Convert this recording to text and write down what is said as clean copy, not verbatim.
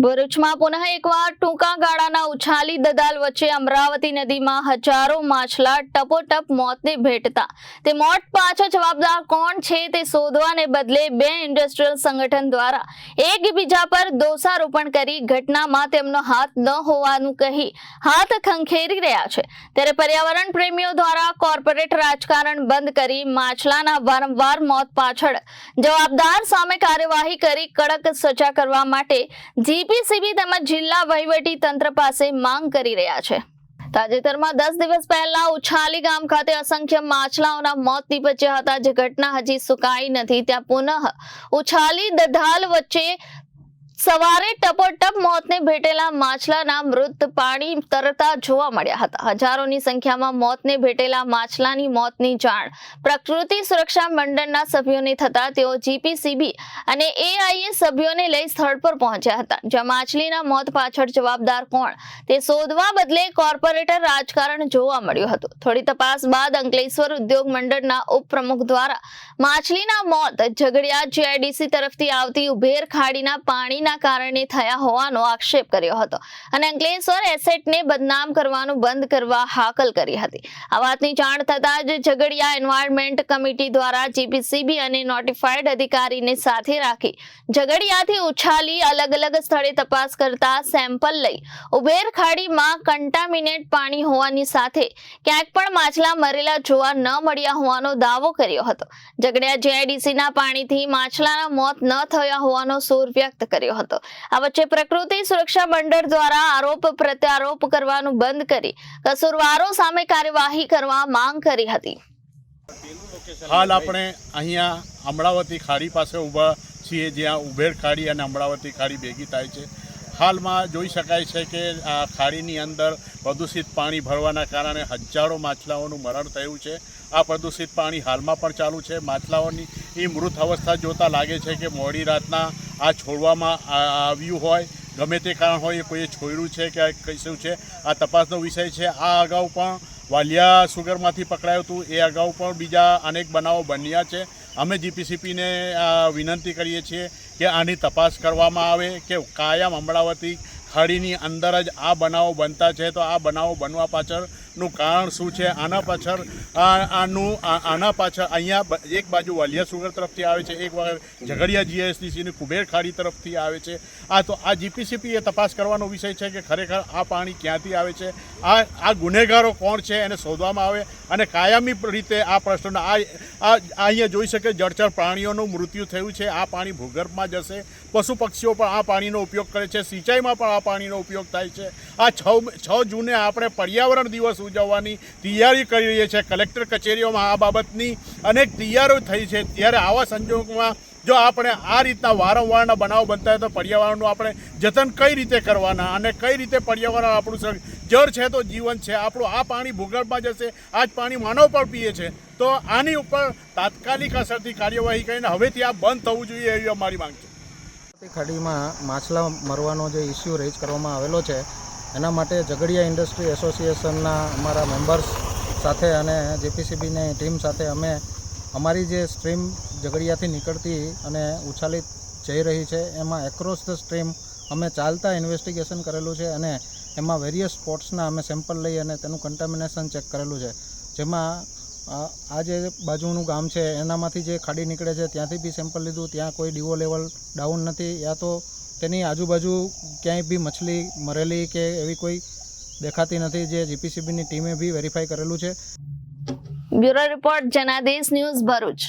ભરૂચમાં પુનઃ એકવાર ટૂંકા ગાળાના ઉછાલી દદાલ વચ્ચે અમરાવતી નદીમાં હજારો માછલા ટપોટપ મોતને ભેટતા તે મોત પાછળ જવાબદાર કોણ છે તે શોધવાને બદલે બે ઇન્ડસ્ટ્રીયલ સંગઠન દ્વારા એકબીજા પર દોષારોપણ કરી ઘટનામાં તેમનો હાથ ન હોવાનું કહી હાથ ખંખેરી રહ્યા છે। ત્યારે પર્યાવરણ પ્રેમીઓ દ્વારા કોર્પોરેટ રાજકારણ બંધ કરી માછલાના વારંવાર મોત પાછળ જવાબદાર સામે કાર્યવાહી કરી કડક સજા કરવા માટે જીપીસીબી તેમજ જિલ્લા વહીવટી તંત્ર પાસે માંગ કરી રહ્યા છે। તાજેતરમાં 10 દિવસ પહેલા ઉછાલી ગામ ખાતે અસંખ્ય માછલાઓના મોત નીપજ્યા હતા, જે ઘટના હજી સુકાઈ નથી। ત્યાં પુનઃ ઉછાલી દદાલ વચ્ચે સવારે ટપોટપ મોતને ભેટેલા માછલાના મૃત પાણી તરતા જોવા મળ્યા હતા। હજારોની સંખ્યામાં મોતને ભેટેલા માછલાની મોતની જાણ પ્રકૃતિ સુરક્ષા મંડળના સભ્યોને થતા તેઓ જીપીસીબી અને એઆઈએ સભ્યોને લઈ સ્થળ પર પહોંચ્યા હતા, જ્યાં માછલીના મોત પાછળ જવાબદાર કોણ તે શોધવા બદલે કોર્પોરેટર રાજકારણ જોવા મળ્યું હતું। થોડી તપાસ બાદ અંકલેશ્વર ઉદ્યોગ મંડળના ઉપપ્રમુખ દ્વારા માછલીના મોત ઝઘડિયા જીઆઈડીસી તરફથી આવતી ઉભેર ખાડીના પાણીના કારણે થયા હોવાનો આક્ષેપ કર્યો હતો અને અંકલેશ્વર એસેટને બદનામ કરવાનું બંધ કરવા હાકલ કરી હતી। આ વાતની જાણ થતાં જ ઝઘડિયા એન્વાયરમેન્ટ કમિટી દ્વારા જીપીસીબી અને નોટિફાઈડ અધિકારીને સાથે રાખી ઝઘડિયાથી ઉછાલી અલગ અલગ સ્થળે તપાસ કરતા સેમ્પલ લઈ ઉભેર ખાડીમાં કન્ટામિનેટ પાણી હોવાની સાથે ક્યાંક પણ માછલા મરેલા જોવા ન મળ્યા હોવાનો દાવો કર્યો હતો। ઝઘડિયા જીઆઈડીસીના પાણીથી માછલાના મોત ન થયા હોવાનો સૂર વ્યક્ત કર્યો હતો। આ વચ્ચે પ્રકૃતિ સુરક્ષા મંડળ દ્વારા આરોપ પ્રત્યારોપ કરવાનું બંધ કરી કસૂરવારો સામે કાર્યવાહી કરવા માંગ કરી હતી। હાલ આપણે અહીંયા અમરાવતી ખાડી પાસે ઊભા છીએ, જ્યાં ઉભેર ખાડી અને અમરાવતી ખાડી ભેગી થાય છે। હાલમાં જોઈ શકાય છે કે આ ખાડીની અંદર પ્રદૂષિત પાણી ભરવાના કારણે હજારો માછલાઓનું મરણ થયું છે। આ પ્રદૂષિત પાણી હાલમાં પણ ચાલુ છે। માછલાઓની એ મૃત અવસ્થા જોતાં લાગે છે કે મોડી રાતના આ છોડવામાં આવ્યું હોય, ગમે તે કારણ હોય, એ કોઈએ છોડ્યું છે કે કશું છે, આ તપાસનો વિષય છે। આ અગાઉ પણ વાલિયા સુગરમાંથી પકડાયું હતું, એ અગાઉ પણ બીજા અનેક બનાવો બન્યા છે। અમે જીપીસીબીને વિનંતી કરીએ છીએ કે આની તપાસ કરવામાં આવે કે કાયમ અમરાવતી ખાડીની અંદર જ આ બનાવો બનતા છે, તો આ બનાવો બનવા પાછળનું કારણ શું છે? આના પાછળ અહીંયા એક બાજુ વાલિયા સુગર તરફથી આવે છે, એક બાજુ ઝઘડિયા જીઆઈડીસીની કુબેર ખાડી તરફથી આવે છે। આ જીપીસીબી એ તપાસ કરવાનો વિષય છે કે ખરેખર આ પાણી ક્યાંથી આવે છે, આ ગુનેગારો કોણ છે એને શોધવામાં આવે અને કાયમી રીતે આ પ્રશ્નનો અહીંયા જોઈ શકે જળચર પ્રાણીઓનું મૃત્યુ થયું છે। આ પાણી ભૂગર્ભમાં જશે, પશુ પક્ષીઓ પણ આ પાણીનો ઉપયોગ કરે છે, સિંચાઈમાં પણ આ પાણીનો ઉપયોગ થાય છે। આ 6 જૂને આપણે પર્યાવરણ દિવસ ઉજવવાની તૈયારી કરી રહ્યા છીએ। કલેક્ટર કચેરીઓમાં આ બાબતની અનેક તૈયારીઓ થઈ છે, ત્યારે આવા સંજોગોમાં જો આપણે આ રીતના વારંવારના બનાવ બનતા હોય તો પર્યાવરણનું આપણે જતન કઈ રીતે કરવાના અને કઈ રીતે પર્યાવરણ આપણું જળ છે તો જીવન છે આપણું, આ પાણી ભૂગર્ભમાં જશે, આ જ પાણી માનવ પણ પીએ છે, તો આની ઉપર તાત્કાલિક અસરથી કાર્યવાહી કરીને હવેથી આ બંધ થવું જોઈએ એવી અમારી માંગ છે। ખાડીમાં માછલા મરવાનો જે ઇસ્યુ રેઝ કરવામાં આવેલો છે, એના માટે ઝઘડિયા ઇન્ડસ્ટ્રી એસોસિએશનના અમારા મેમ્બર્સ સાથે અને જીપીસીબીની ટીમ સાથે અમે અમારી જે સ્ટ્રીમ ઝઘડિયાથી નીકળતી અને ઉછાલી જઈ રહી છે, એમાં એક્રોસ ધ સ્ટ્રીમ અમે ચાલતા ઇન્વેસ્ટિગેશન કરેલું છે અને એમાં વેરિયસ સ્પોટ્સના અમે સેમ્પલ લઈ અને તેનું કન્ટામિનેશન ચેક કરેલું છે, જેમાં આ જે બાજુનું ગામ છે એનામાંથી જે ખાડી નીકળે છે ત્યાંથી બી સેમ્પલ લીધું, ત્યાં કોઈ ડીઓ લેવલ ડાઉન નથી, યા તો તેની આજુબાજુ ક્યાંય બી મછલી મરેલી કે એવી કોઈ દેખાતી નથી, જે જીપીસીબીની ટીમે બી વેરીફાઈ કરેલું છે। Bureau report Janadesh news Bharuch.